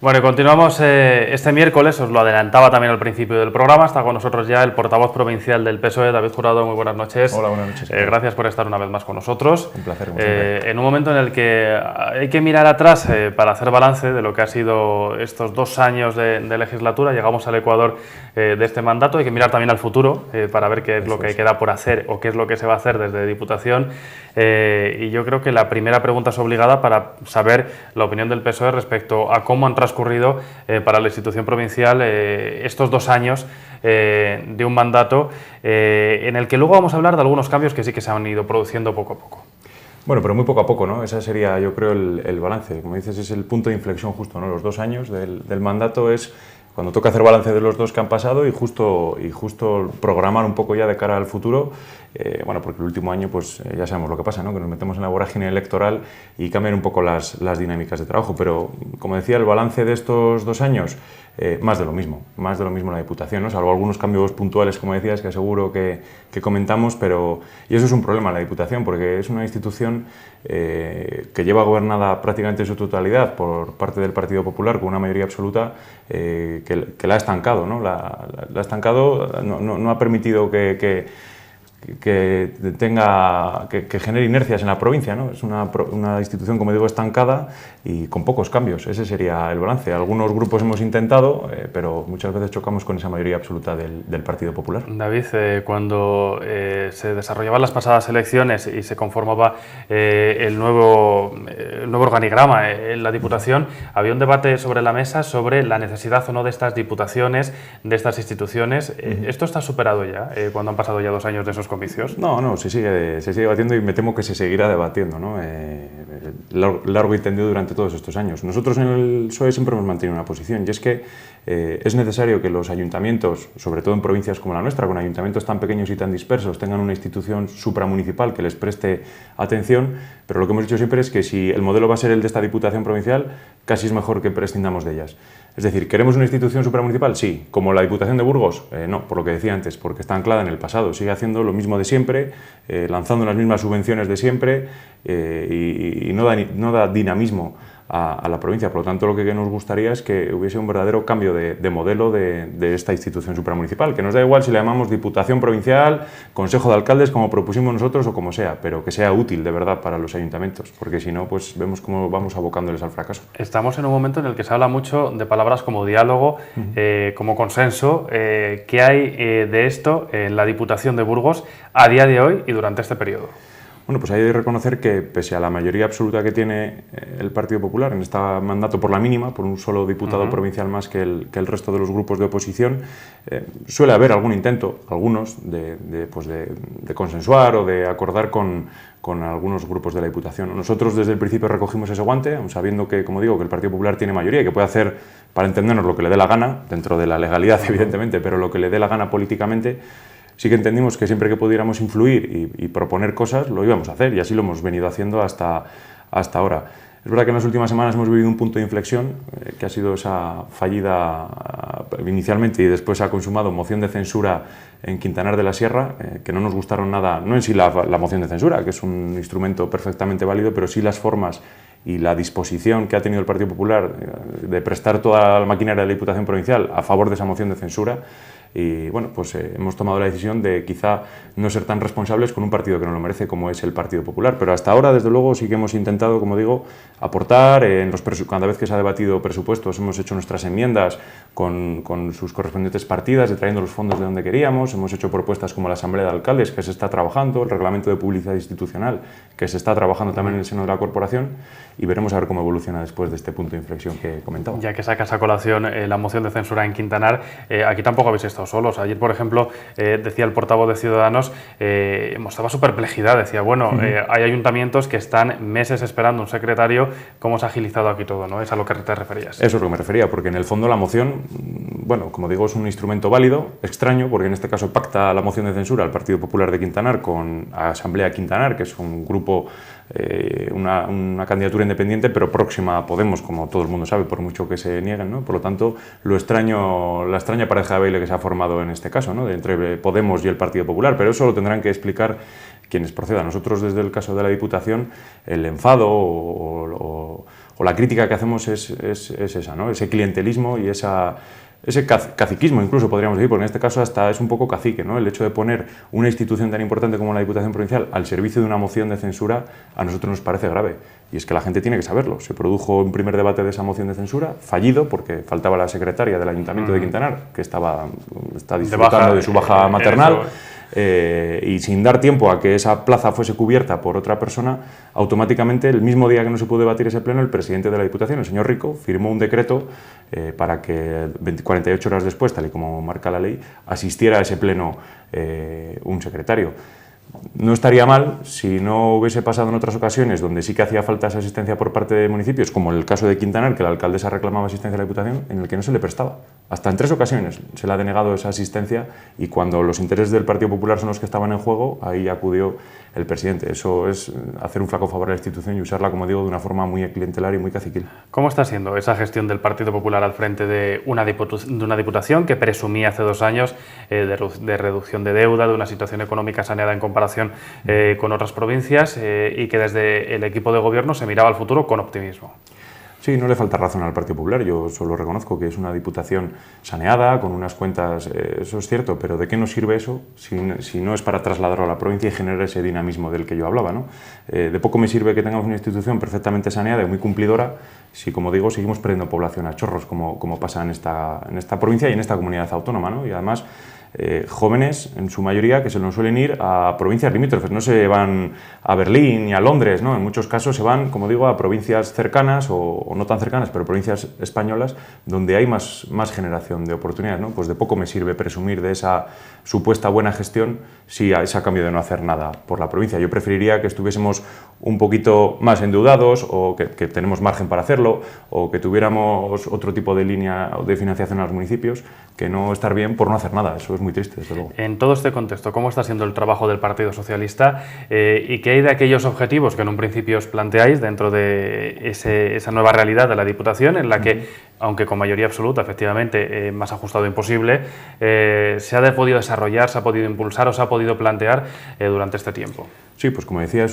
Bueno, y continuamos este miércoles, os lo adelantaba también al principio del programa, está con nosotros ya el portavoz provincial del PSOE, David Jurado. Muy buenas noches. Hola, buenas noches. Gracias por estar una vez más con nosotros. Un placer, como siempre. En un momento en el que hay que mirar atrás para hacer balance de lo que ha sido estos 2 años de legislatura, llegamos al Ecuador de este mandato, hay que mirar también al futuro para ver qué es lo que queda por hacer o qué es lo que se va a hacer desde Diputación. Y yo creo que la primera pregunta es obligada para saber la opinión del PSOE respecto a cómo han transcurrido para la institución provincial estos 2 años de un mandato en el que luego vamos a hablar de algunos cambios que sí que se han ido produciendo poco a poco. Bueno, pero muy poco a poco, ¿no? Ese sería, yo creo, el balance. Como dices, es el punto de inflexión justo, ¿no? Los 2 años del mandato es cuando toca hacer balance de los 2 que han pasado y justo programar un poco ya de cara al futuro. Bueno, porque el último año, pues ya sabemos lo que pasa, ¿no? Que nos metemos en la vorágine electoral y cambian un poco las dinámicas de trabajo. Pero, como decía, el balance de estos 2 años, más de lo mismo en la Diputación, ¿no? Salvo algunos cambios puntuales, como decías, que seguro que comentamos, pero... Y eso es un problema en la Diputación, porque es una institución que lleva gobernada prácticamente en su totalidad por parte del Partido Popular, con una mayoría absoluta que la ha estancado, ¿no? La ha estancado, no ha permitido que genere inercias en la provincia, ¿no? Es una institución, como digo, estancada y con pocos cambios. Ese sería el balance. Algunos grupos hemos intentado, pero muchas veces chocamos con esa mayoría absoluta del Partido Popular. David, cuando se desarrollaban las pasadas elecciones y se conformaba el nuevo organigrama en la Diputación, había un debate sobre la mesa sobre la necesidad o no de estas diputaciones, de estas instituciones. ¿Esto está superado ya, cuando han pasado ya 2 años de esos comicios? No, se sigue debatiendo y me temo que se seguirá debatiendo, ¿no? Largo y tendido durante todos estos años. Nosotros en el PSOE siempre hemos mantenido una posición, y es que es necesario que los ayuntamientos, sobre todo en provincias como la nuestra, con ayuntamientos tan pequeños y tan dispersos, tengan una institución supramunicipal que les preste atención, pero lo que hemos dicho siempre es que si el modelo va a ser el de esta Diputación provincial, casi es mejor que prescindamos de ellas. Es decir, ¿queremos una institución supramunicipal? Sí. ¿Como la Diputación de Burgos? No, por lo que decía antes, porque está anclada en el pasado. Sigue haciendo lo mismo de siempre, lanzando las mismas subvenciones de siempre y no da dinamismo a la provincia. Por lo tanto, lo que nos gustaría es que hubiese un verdadero cambio de modelo de esta institución supramunicipal, que nos da igual si le llamamos Diputación Provincial, Consejo de Alcaldes, como propusimos nosotros o como sea, pero que sea útil de verdad para los ayuntamientos, porque si no, pues vemos cómo vamos abocándoles al fracaso. Estamos en un momento en el que se habla mucho de palabras como diálogo, como consenso. ¿Qué hay de esto en la Diputación de Burgos a día de hoy y durante este periodo? Bueno, pues hay que reconocer que, pese a la mayoría absoluta que tiene el Partido Popular en este mandato por la mínima, por un solo diputado provincial más que el resto de los grupos de oposición, suele haber algún intento, algunos, de consensuar o de acordar con algunos grupos de la Diputación. Nosotros desde el principio recogimos ese guante, aun sabiendo que, como digo, que el Partido Popular tiene mayoría y que puede hacer, para entendernos, lo que le dé la gana, dentro de la legalidad, evidentemente, pero lo que le dé la gana políticamente. Sí que entendimos que siempre que pudiéramos influir y proponer cosas, lo íbamos a hacer, y así lo hemos venido haciendo hasta ahora. Es verdad que en las últimas semanas hemos vivido un punto de inflexión, que ha sido esa fallida inicialmente y después se ha consumado moción de censura en Quintanar de la Sierra, que no nos gustaron nada, no en sí la moción de censura, que es un instrumento perfectamente válido, pero sí las formas y la disposición que ha tenido el Partido Popular de prestar toda la maquinaria de la Diputación Provincial a favor de esa moción de censura. Y bueno, pues hemos tomado la decisión de quizá no ser tan responsables con un partido que no lo merece como es el Partido Popular, pero hasta ahora, desde luego, sí que hemos intentado, como digo, aportar. Cada vez que se ha debatido presupuestos hemos hecho nuestras enmiendas con sus correspondientes partidas, trayendo los fondos de donde queríamos. Hemos hecho propuestas como la Asamblea de Alcaldes, que se está trabajando, el Reglamento de Publicidad Institucional, que se está trabajando también en el seno de la corporación, y veremos a ver cómo evoluciona después de este punto de inflexión que comentaba. Ya que sacas a colación la moción de censura en Quintanar, aquí tampoco habéis estado solos. Ayer, por ejemplo, decía el portavoz de Ciudadanos, mostraba su perplejidad, decía, bueno, hay ayuntamientos que están meses esperando un secretario. ¿Cómo se ha agilizado aquí todo, no? ¿Es a lo que te referías? Eso es lo que me refería, porque en el fondo la moción, bueno, como digo, es un instrumento válido, extraño, porque en este caso pacta la moción de censura el Partido Popular de Quintanar con Asamblea Quintanar, que es un grupo, una candidatura independiente, pero próxima a Podemos, como todo el mundo sabe, por mucho que se nieguen, ¿no? Por lo tanto, la extraña pareja de baile que se ha formado en este caso, ¿no? Entre Podemos y el Partido Popular, pero eso lo tendrán que explicar quienes procedan. Nosotros, desde el caso de la Diputación, el enfado o o la crítica que hacemos es esa, ¿no? Ese clientelismo y ese caciquismo, incluso podríamos decir, porque en este caso hasta es un poco cacique, ¿no? El hecho de poner una institución tan importante como la Diputación Provincial al servicio de una moción de censura a nosotros nos parece grave. Y es que la gente tiene que saberlo. Se produjo un primer debate de esa moción de censura, fallido, porque faltaba la secretaria del Ayuntamiento de Quintanar, que está disfrutando de su baja maternal. Y sin dar tiempo a que esa plaza fuese cubierta por otra persona, automáticamente, el mismo día que no se pudo debatir ese pleno, el presidente de la Diputación, el señor Rico, firmó un decreto para que 48 horas después, tal y como marca la ley, asistiera a ese pleno un secretario. No estaría mal si no hubiese pasado en otras ocasiones donde sí que hacía falta esa asistencia por parte de municipios, como en el caso de Quintanar, que la alcaldesa reclamaba asistencia a la Diputación, en el que no se le prestaba. Hasta en 3 ocasiones se le ha denegado esa asistencia y cuando los intereses del Partido Popular son los que estaban en juego, ahí acudió el presidente. Eso es hacer un flaco favor a la institución y usarla, como digo, de una forma muy clientelar y muy caciquil. ¿Cómo está siendo esa gestión del Partido Popular al frente de una diputación que presumía hace 2 años de reducción de deuda, de una situación económica saneada en comparación con otras provincias y que desde el equipo de gobierno se miraba al futuro con optimismo? Sí, no le falta razón al Partido Popular, yo solo reconozco que es una diputación saneada, con unas cuentas, eso es cierto, pero ¿de qué nos sirve eso si no es para trasladarlo a la provincia y generar ese dinamismo del que yo hablaba, ¿no? De poco me sirve que tengamos una institución perfectamente saneada y muy cumplidora si, como digo, seguimos perdiendo población a chorros, como pasa en esta provincia y en esta comunidad autónoma, ¿no? Y además, jóvenes, en su mayoría, que se nos suelen ir a provincias limítrofes, no se van a Berlín ni a Londres, ¿no? En muchos casos se van, como digo, a provincias cercanas o no tan cercanas, pero provincias españolas donde hay más generación de oportunidades, ¿no? Pues de poco me sirve presumir de esa supuesta buena gestión si es a cambio de no hacer nada por la provincia. Yo preferiría que estuviésemos un poquito más endeudados o que tenemos margen para hacerlo o que tuviéramos otro tipo de línea de financiación a los municipios que no estar bien por no hacer nada. Eso es muy triste, desde luego. En todo este contexto, ¿cómo está siendo el trabajo del Partido Socialista y qué hay de aquellos objetivos que en un principio os planteáis dentro de esa nueva realidad de la Diputación en la que, aunque con mayoría absoluta, efectivamente, más ajustado imposible, se ha podido desarrollar, se ha podido impulsar o se ha podido plantear durante este tiempo? Sí, pues como decía,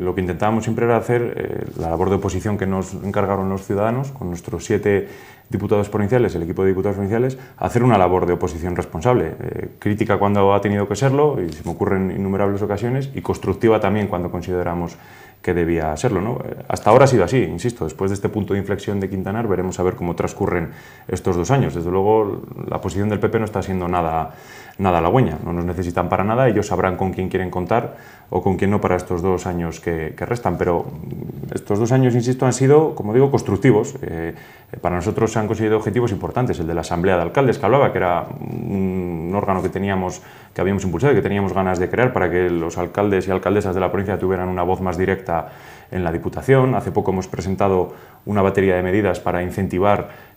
lo que intentábamos siempre era hacer la labor de oposición que nos encargaron los ciudadanos, con nuestros 7 diputados provinciales, el equipo de diputados provinciales, hacer una labor de oposición responsable, crítica cuando ha tenido que serlo, y se me ocurren innumerables ocasiones, y constructiva también cuando consideramos que debía serlo, ¿no? Hasta ahora ha sido así, insisto, después de este punto de inflexión de Quintanar veremos a ver cómo transcurren estos 2 años. Desde luego la posición del PP no está siendo nada halagüeña, no nos necesitan para nada, ellos sabrán con quién quieren contar o con quién no para estos 2 años que restan, pero estos 2 años, insisto, han sido, como digo, constructivos. Para nosotros se han conseguido objetivos importantes, el de la Asamblea de Alcaldes que hablaba, que era un órgano que habíamos impulsado y que teníamos ganas de crear para que los alcaldes y alcaldesas de la provincia tuvieran una voz más directa en la Diputación. Hace poco hemos presentado una batería de medidas para incentivar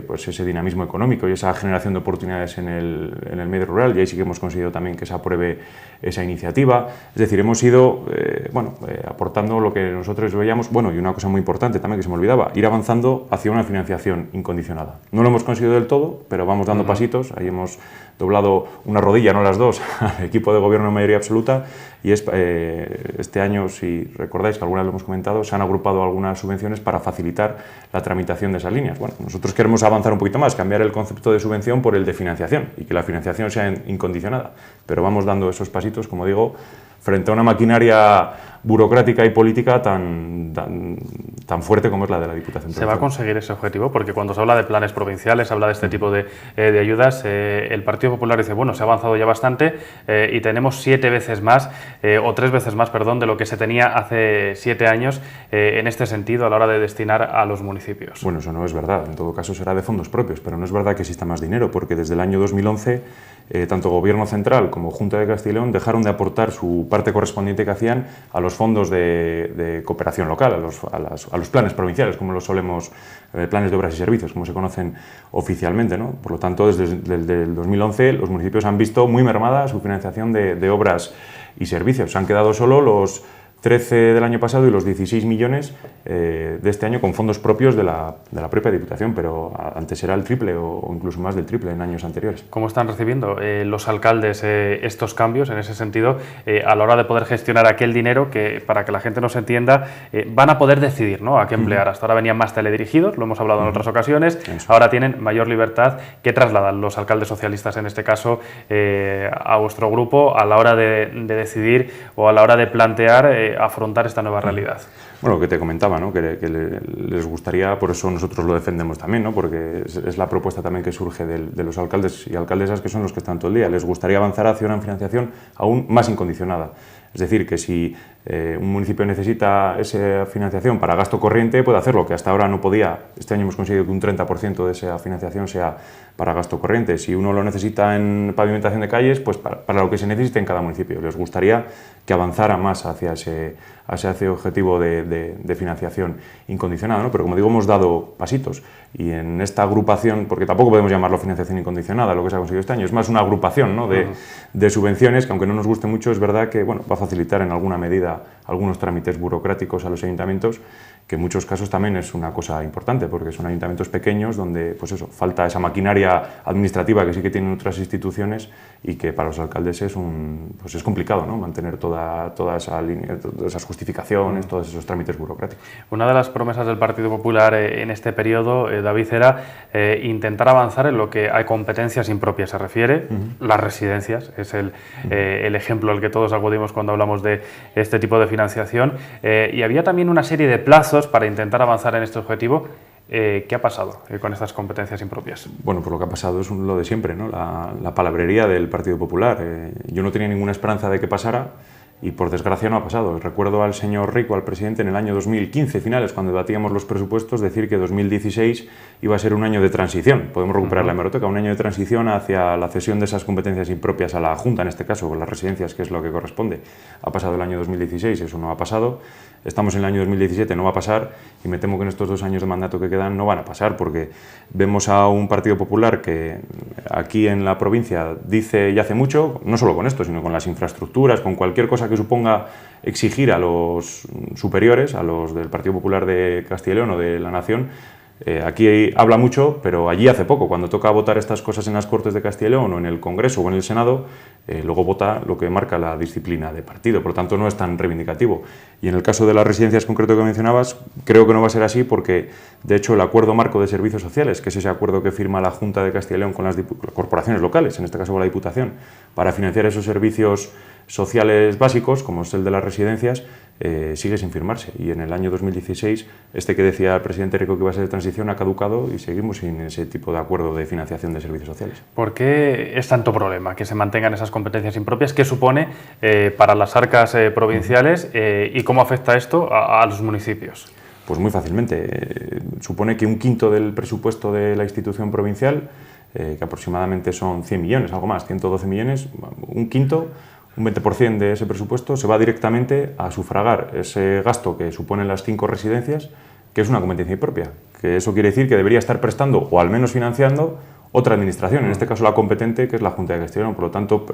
pues ese dinamismo económico y esa generación de oportunidades en el medio rural, y ahí sí que hemos conseguido también que se apruebe esa iniciativa. Es decir, hemos ido aportando lo que nosotros veíamos, y una cosa muy importante también que se me olvidaba, ir avanzando hacia una financiación incondicionada. No lo hemos conseguido del todo, pero vamos dando pasitos. Ahí hemos doblado una rodilla, no las 2, al equipo de gobierno en mayoría absoluta, y este año, si recordáis que alguna vez lo hemos comentado, se han agrupado algunas subvenciones para facilitar la tramitación de esas líneas. Bueno, nosotros queremos avanzar un poquito más, cambiar el concepto de subvención por el de financiación y que la financiación sea incondicionada, pero vamos dando esos pasitos, como digo, frente a una maquinaria burocrática y política tan fuerte como es la de la Diputación. ¿Se va a conseguir ese objetivo? Porque cuando se habla de planes provinciales, se habla de este tipo de ayudas, el Partido Popular dice, bueno, se ha avanzado ya bastante y tenemos 7 veces más, o 3 veces más, perdón, de lo que se tenía hace 7 años en este sentido a la hora de destinar a los municipios. Bueno, eso no es verdad, en todo caso será de fondos propios, pero no es verdad que exista más dinero, porque desde el año 2011 tanto Gobierno Central como Junta de Castilla y León dejaron de aportar su parte correspondiente que hacían a los fondos de cooperación local, a los planes provinciales, como los solemos, planes de obras y servicios, como se conocen oficialmente, ¿no? Por lo tanto, desde el 2011 los municipios han visto muy mermada su financiación de obras y servicios. Se han quedado solo los 13 del año pasado y los 16 millones de este año con fondos propios de la propia Diputación, pero antes era el triple o incluso más del triple en años anteriores. ¿Cómo están recibiendo los alcaldes estos cambios en ese sentido a la hora de poder gestionar aquel dinero que, para que la gente nos entienda, van a poder decidir, ¿no?, a qué emplear? Hasta ahora venían más teledirigidos, lo hemos hablado en otras ocasiones, ahora tienen mayor libertad. ¿Qué trasladan los alcaldes socialistas, en este caso, a vuestro grupo a la hora de decidir o a la hora de plantear afrontar esta nueva realidad? Bueno, lo que te comentaba, ¿no?, que les gustaría, por eso nosotros lo defendemos también, ¿no?, porque es la propuesta también que surge de los alcaldes y alcaldesas, que son los que están todo el día. Les gustaría avanzar hacia una financiación aún más incondicionada. Es decir, que si un municipio necesita esa financiación para gasto corriente, puede hacerlo, que hasta ahora no podía. Este año hemos conseguido que un 30% de esa financiación sea para gasto corriente. Si uno lo necesita en pavimentación de calles, pues para lo que se necesite en cada municipio. Les gustaría que avanzara más hacia ese objetivo de financiación incondicionada, ¿no? Pero como digo, hemos dado pasitos y en esta agrupación, porque tampoco podemos llamarlo financiación incondicionada, lo que se ha conseguido este año, es más una agrupación, ¿no?, de subvenciones que, aunque no nos guste mucho, es verdad que, bueno, va a facilitar en alguna medida algunos trámites burocráticos a los ayuntamientos, que en muchos casos también es una cosa importante, porque son ayuntamientos pequeños donde, pues eso, falta esa maquinaria administrativa que sí que tienen otras instituciones y que para los alcaldes es complicado, ¿no?, mantener toda esa línea, todas esas justificaciones, todos esos trámites burocráticos. Una de las promesas del Partido Popular en este periodo, David, era intentar avanzar en lo que a competencias impropias se refiere. Las residencias es el ejemplo al que todos acudimos cuando hablamos de este tipo de financiación, y había también una serie de plazos para intentar avanzar en este objetivo. ¿Qué ha pasado con estas competencias impropias? Bueno, pues lo que ha pasado es lo de siempre, ¿no?, la palabrería del Partido Popular. Yo no tenía ninguna esperanza de que pasara y por desgracia no ha pasado. Recuerdo al señor Rico, al presidente, en el año 2015, finales, cuando debatíamos los presupuestos, decir que 2016 iba a ser un año de transición. Podemos recuperar la hemeroteca, un año de transición hacia la cesión de esas competencias impropias a la Junta, en este caso, con las residencias, que es lo que corresponde. Ha pasado el año 2016, eso no ha pasado. Estamos en el año 2017, no va a pasar, y me temo que en estos 2 años de mandato que quedan no van a pasar, porque vemos a un Partido Popular que aquí en la provincia dice y hace mucho, no solo con esto, sino con las infraestructuras, con cualquier cosa que suponga exigir a los superiores, a los del Partido Popular de Castilla y León o de la Nación. Aquí habla mucho, pero allí hace poco. Cuando toca votar estas cosas en las Cortes de Castilla y León o en el Congreso o en el Senado, luego vota lo que marca la disciplina de partido, por lo tanto no es tan reivindicativo. Y en el caso de las residencias concreto que mencionabas, creo que no va a ser así, porque de hecho el acuerdo marco de servicios sociales, que es ese acuerdo que firma la Junta de Castilla y León con las corporaciones locales, en este caso con la Diputación, para financiar esos servicios sociales básicos, como es el de las residencias, sigue sin firmarse. Y en el año 2016, este que decía el presidente Rico que iba a ser de transición ha caducado y seguimos sin ese tipo de acuerdo de financiación de servicios sociales. ¿Por qué es tanto problema que se mantengan esas competencias impropias? ¿Qué supone para las arcas provinciales y cómo afecta esto a los municipios? Pues muy fácilmente. Supone que 1/5 del presupuesto de la institución provincial, que aproximadamente son 100 millones, algo más, 112 millones, 1/5, un 20% de ese presupuesto se va directamente a sufragar ese gasto que suponen las 5 residencias, que es una competencia impropia. Que eso quiere decir que debería estar prestando, o al menos financiando, otra administración, en este caso la competente, que es la Junta de Castilla y León. Por lo tanto,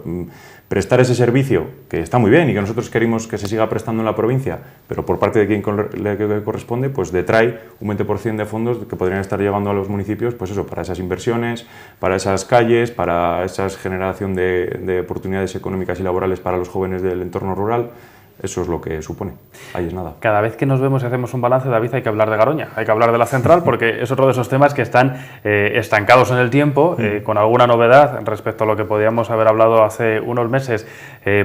prestar ese servicio, que está muy bien y que nosotros queremos que se siga prestando en la provincia, pero por parte de quien le corresponde, pues detrae un 20% de fondos que podrían estar llegando a los municipios, pues eso, para esas inversiones, para esas calles, para esa generación de oportunidades económicas y laborales para los jóvenes del entorno rural. Eso es lo que supone. Ahí es nada. Cada vez que nos vemos y hacemos un balance, David, hay que hablar de Garoña, hay que hablar de la central, porque es otro de esos temas que están estancados en el tiempo, con alguna novedad respecto a lo que podíamos haber hablado hace unos meses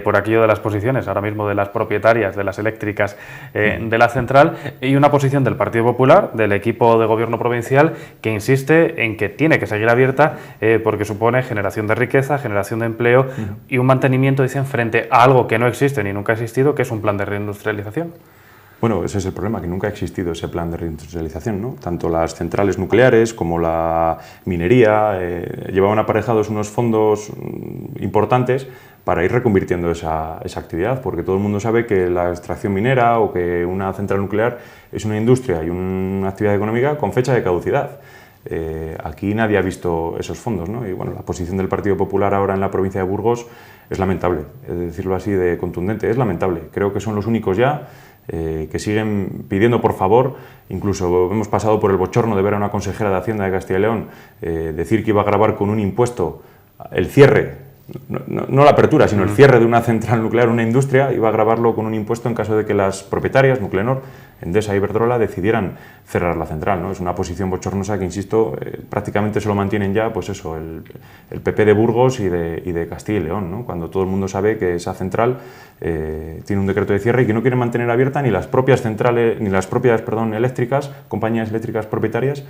por aquello de las posiciones, ahora mismo de las propietarias de las eléctricas de la central, y una posición del Partido Popular, del equipo de gobierno provincial, que insiste en que tiene que seguir abierta porque supone generación de riqueza, generación de empleo y un mantenimiento, dicen, frente a algo que no existe ni nunca ha existido, que es un plan de reindustrialización. Bueno, ese es el problema, que nunca ha existido ese plan de reindustrialización, ¿no? Tanto las centrales nucleares como la minería llevaban aparejados unos fondos importantes para ir reconvirtiendo esa actividad, porque todo el mundo sabe que la extracción minera o que una central nuclear es una industria y una actividad económica con fecha de caducidad. Aquí nadie ha visto esos fondos, ¿no? Y bueno, la posición del Partido Popular ahora en la provincia de Burgos es lamentable, es decirlo así de contundente, es lamentable. Creo que son los únicos ya que siguen pidiendo por favor, incluso hemos pasado por el bochorno de ver a una consejera de Hacienda de Castilla y León decir que iba a gravar con un impuesto el cierre, no la apertura, sino el cierre de una central nuclear, una industria, iba a gravarlo con un impuesto en caso de que las propietarias, Nuclenor, Endesa y Iberdrola, decidieran cerrar la central, ¿no? Es una posición bochornosa que, insisto, prácticamente se lo mantienen ya, pues eso, el PP de Burgos y de Castilla y León, ¿no? Cuando todo el mundo sabe que esa central tiene un decreto de cierre y que no quieren mantener abierta ni las propias centrales, ni las propias, eléctricas, compañías eléctricas propietarias,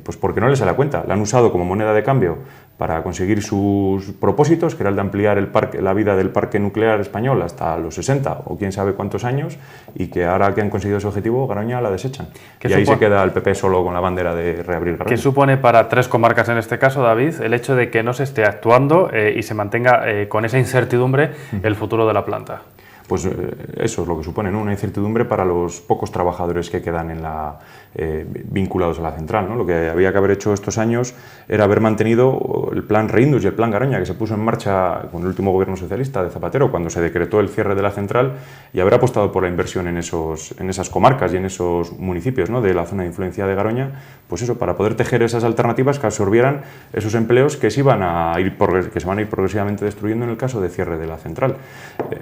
pues porque no les sale a cuenta. La han usado como moneda de cambio para conseguir sus propósitos, que era el de ampliar la vida del parque nuclear español hasta los 60 o quién sabe cuántos años, y que ahora que han conseguido ese objetivo, Garoña la desechan. Y ahí se queda el PP solo con la bandera de reabrir Garoña. ¿Qué supone para 3 comarcas en este caso, David, el hecho de que no se esté actuando y se mantenga con esa incertidumbre el futuro de la planta? Pues eso es lo que supone, ¿no? Una incertidumbre para los pocos trabajadores que quedan vinculados a la central, ¿no? Lo que había que haber hecho estos años era haber mantenido el plan Reindus y el plan Garoña, que se puso en marcha con el último gobierno socialista de Zapatero, cuando se decretó el cierre de la central, y haber apostado por la inversión en esas comarcas y en esos municipios, ¿no? De la zona de influencia de Garoña, pues eso, para poder tejer esas alternativas que absorbieran esos empleos que se van a ir progresivamente destruyendo en el caso de cierre de la central.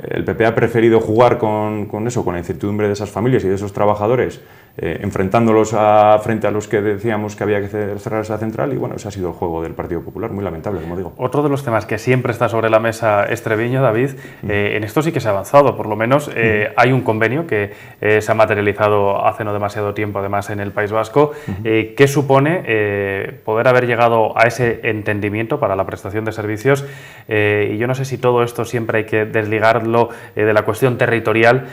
El PP ha preferido jugar con la incertidumbre de esas familias y de esos trabajadores, enfrentándolos frente a los que decíamos que había que cerrar esa central, y bueno, ese ha sido el juego del Partido Popular, muy lamentable, como digo. Otro de los temas que siempre está sobre la mesa es Treviño, David. En esto sí que se ha avanzado, por lo menos hay un convenio que se ha materializado hace no demasiado tiempo, además en el País Vasco. ¿Qué supone poder haber llegado a ese entendimiento para la prestación de servicios? Y yo no sé si todo esto siempre hay que desligarlo de la cuestión territorial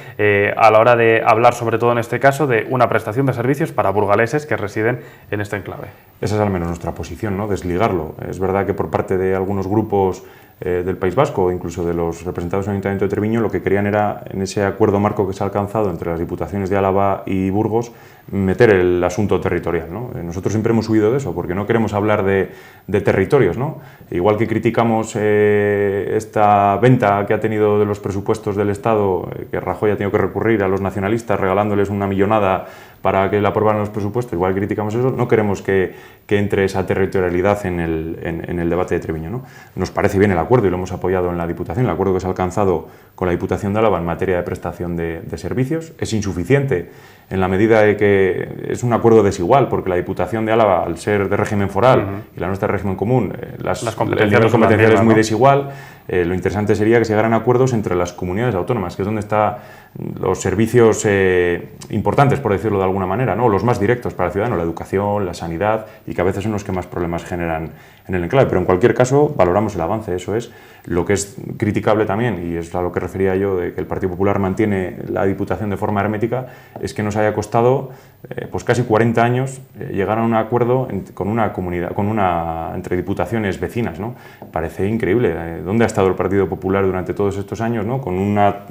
a la hora de hablar, sobre todo en este caso, de una prestación de servicios para burgaleses que residen en este enclave. Esa es al menos nuestra posición, ¿no? Desligarlo. Es verdad que por parte de algunos grupos del País Vasco, incluso de los representantes del Ayuntamiento de Treviño, lo que querían era, en ese acuerdo marco que se ha alcanzado entre las diputaciones de Álava y Burgos, meter el asunto territorial, ¿no? Nosotros siempre hemos huido de eso, porque no queremos hablar de territorios, ¿no? Igual que criticamos esta venta que ha tenido de los presupuestos del Estado, que Rajoy ha tenido que recurrir a los nacionalistas regalándoles una millonada para que le aprobaran los presupuestos, igual criticamos eso, no queremos que entre esa territorialidad en el debate de Treviño, ¿no? Nos parece bien el acuerdo y lo hemos apoyado en la Diputación, el acuerdo que se ha alcanzado con la Diputación de Álava en materia de prestación de servicios. Es insuficiente en la medida de que es un acuerdo desigual, porque la Diputación de Álava, al ser de régimen foral y la nuestra de régimen común, el nivel competencial es muy desigual. Lo interesante sería que se llegaran a acuerdos entre las comunidades autónomas, que es donde están los servicios importantes, por decirlo de alguna manera, ¿no? Los más directos para el ciudadano, la educación, la sanidad, y que a veces son los que más problemas generan en el enclave. Pero en cualquier caso, valoramos el avance, eso es. Lo que es criticable también, y es a lo que refería yo, de que el Partido Popular mantiene la Diputación de forma hermética, es que nos haya costado pues casi 40 años llegar a un acuerdo con una comunidad, entre diputaciones vecinas, ¿no? Parece increíble. ¿Dónde ha estado el Partido Popular durante todos estos años, ¿no? Con una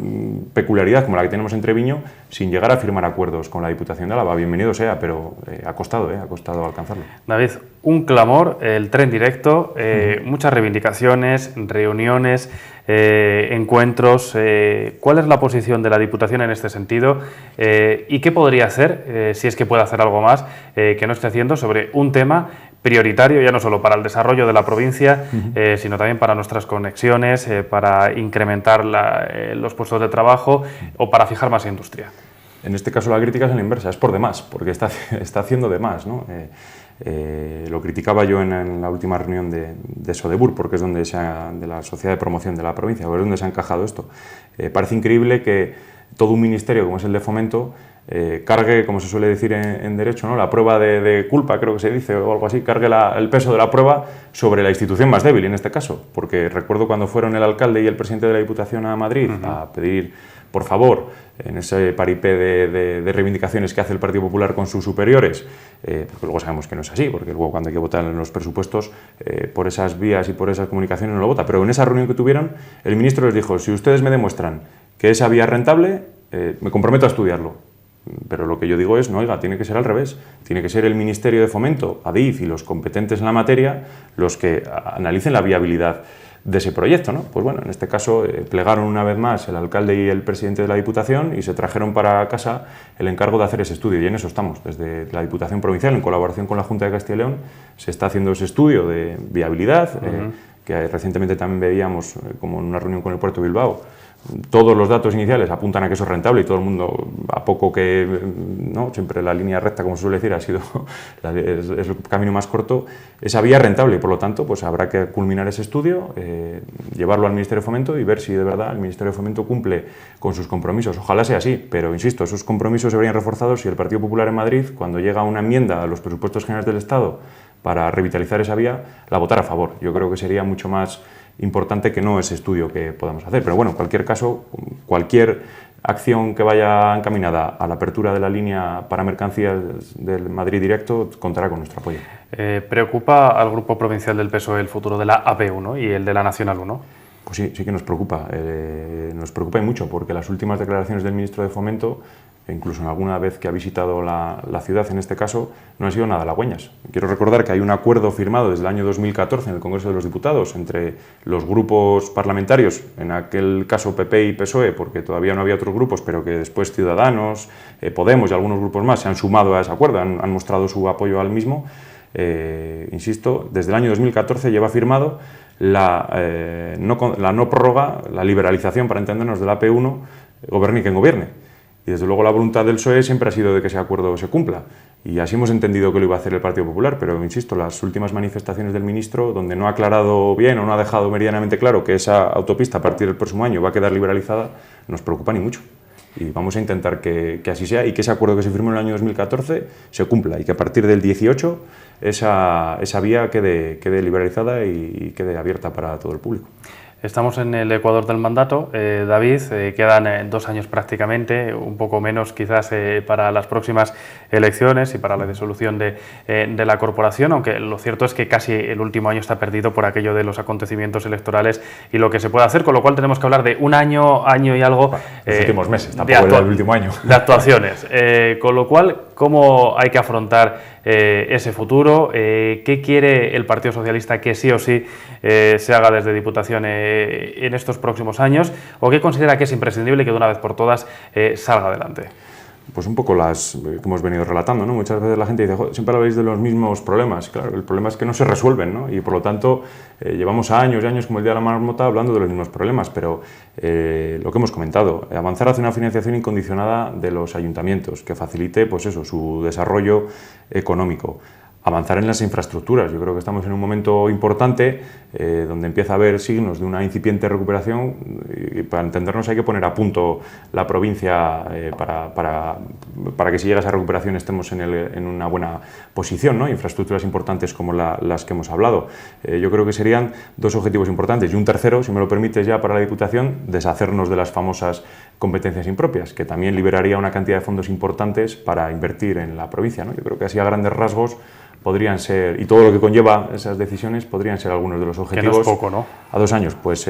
peculiaridad como la que tenemos en Treviño, sin llegar a firmar acuerdos con la Diputación de Álava? Bienvenido sea, pero ha costado alcanzarlo. David, un clamor, el tren directo, muchas reivindicaciones, reuniones, encuentros. ¿Cuál es la posición de la Diputación en este sentido? ¿Y qué podría hacer, si es que puede hacer algo más, que no esté haciendo sobre un tema prioritario, ya no solo para el desarrollo de la provincia, sino también para nuestras conexiones, para incrementar los puestos de trabajo o para fijar más industria? En este caso la crítica es la inversa, es por demás, porque está haciendo de más, ¿no? Lo criticaba yo en la última reunión de Sodebur, porque es donde de la Sociedad de Promoción de la provincia, o es donde se ha encajado esto. Parece increíble que todo un ministerio como es el de Fomento cargue, como se suele decir en derecho, ¿no? La prueba de culpa, creo que se dice, o algo así, cargue el peso de la prueba sobre la institución más débil en este caso, porque recuerdo cuando fueron el alcalde y el presidente de la Diputación a Madrid a pedir, por favor, en ese paripé de reivindicaciones que hace el Partido Popular con sus superiores, porque luego sabemos que no es así, porque luego cuando hay que votar en los presupuestos, por esas vías y por esas comunicaciones no lo vota, pero en esa reunión que tuvieron, el ministro les dijo: si ustedes me demuestran que esa vía es rentable, me comprometo a estudiarlo. Pero lo que yo digo es, no, oiga, tiene que ser al revés. Tiene que ser el Ministerio de Fomento, Adif y los competentes en la materia los que analicen la viabilidad de ese proyecto, ¿no? Pues bueno, en este caso plegaron una vez más el alcalde y el presidente de la Diputación y se trajeron para casa el encargo de hacer ese estudio, y en eso estamos. Desde la Diputación Provincial, en colaboración con la Junta de Castilla y León, se está haciendo ese estudio de viabilidad, que recientemente también veíamos, como en una reunión con el Puerto de Bilbao. Todos los datos iniciales apuntan a que eso es rentable y todo el mundo, a poco que, ¿no?, siempre la línea recta, como se suele decir, ha sido es el camino más corto, esa vía es rentable, y por lo tanto pues habrá que culminar ese estudio, llevarlo al Ministerio de Fomento y ver si de verdad el Ministerio de Fomento cumple con sus compromisos. Ojalá sea así, pero insisto, esos compromisos se verían reforzados si el Partido Popular en Madrid, cuando llega una enmienda a los presupuestos generales del Estado para revitalizar esa vía, la votara a favor. Yo creo que sería mucho más importante que no ese estudio que podamos hacer. Pero bueno, en cualquier caso, cualquier acción que vaya encaminada a la apertura de la línea para mercancías del Madrid Directo contará con nuestro apoyo. ¿Preocupa al Grupo Provincial del PSOE el futuro de la AP1 y el de la Nacional 1? Pues sí, sí que nos preocupa y mucho, porque las últimas declaraciones del ministro de Fomento, incluso en alguna vez que ha visitado la ciudad, en este caso, no han sido nada halagüeñas. Quiero recordar que hay un acuerdo firmado desde el año 2014 en el Congreso de los Diputados entre los grupos parlamentarios, en aquel caso PP y PSOE, porque todavía no había otros grupos, pero que después Ciudadanos, Podemos y algunos grupos más se han sumado a ese acuerdo, han mostrado su apoyo al mismo. Insisto, desde el año 2014 lleva firmado la no prórroga, la liberalización, para entendernos, de la AP1, gobierne quien gobierne. Y desde luego la voluntad del PSOE siempre ha sido de que ese acuerdo se cumpla. Y así hemos entendido que lo iba a hacer el Partido Popular, pero insisto, las últimas manifestaciones del ministro, donde no ha aclarado bien o no ha dejado meridianamente claro que esa autopista a partir del próximo año va a quedar liberalizada, nos preocupan y mucho. Y vamos a intentar que así sea y que ese acuerdo que se firmó en el año 2014 se cumpla y que a partir del 18 esa vía quede liberalizada y quede abierta para todo el público. Estamos en el ecuador del mandato, David, quedan 2 años prácticamente, un poco menos quizás para las próximas elecciones y para la disolución de la corporación, aunque lo cierto es que casi el último año está perdido por aquello de los acontecimientos electorales y lo que se puede hacer, con lo cual tenemos que hablar de un año y algo. Bueno, los últimos meses, tampoco era el último año. De actuaciones, con lo cual, ¿cómo hay que afrontar ese futuro? ¿Qué quiere el Partido Socialista que sí o sí se haga desde Diputación en estos próximos años, o qué considera que es imprescindible que de una vez por todas salga adelante? Pues un poco las que hemos venido relatando, ¿no? Muchas veces la gente dice, siempre habláis de los mismos problemas. Claro, el problema es que no se resuelven, ¿no? Y por lo tanto llevamos años y años, como el Día de la Marmota, hablando de los mismos problemas, pero lo que hemos comentado, avanzar hacia una financiación incondicionada de los ayuntamientos, que facilite, pues eso, su desarrollo económico. Avanzar en las infraestructuras. Yo creo que estamos en un momento importante donde empieza a haber signos de una incipiente recuperación y para entendernos hay que poner a punto la provincia para que si llega esa recuperación estemos en una buena posición, ¿no? Infraestructuras importantes como las que hemos hablado. Yo creo que serían 2 objetivos importantes y un tercero, si me lo permites ya para la Diputación, deshacernos de las famosas competencias impropias, que también liberaría una cantidad de fondos importantes para invertir en la provincia, ¿no? Yo creo que así a grandes rasgos podrían ser, y todo lo que conlleva esas decisiones, podrían ser algunos de los objetivos. Que no es poco, ¿no? A 2 años, pues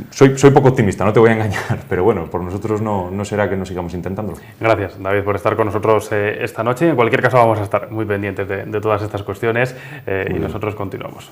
soy poco optimista, no te voy a engañar, pero bueno, por nosotros no será que no sigamos intentándolo. Gracias, David, por estar con nosotros esta noche. En cualquier caso, vamos a estar muy pendientes de todas estas cuestiones y nosotros continuamos.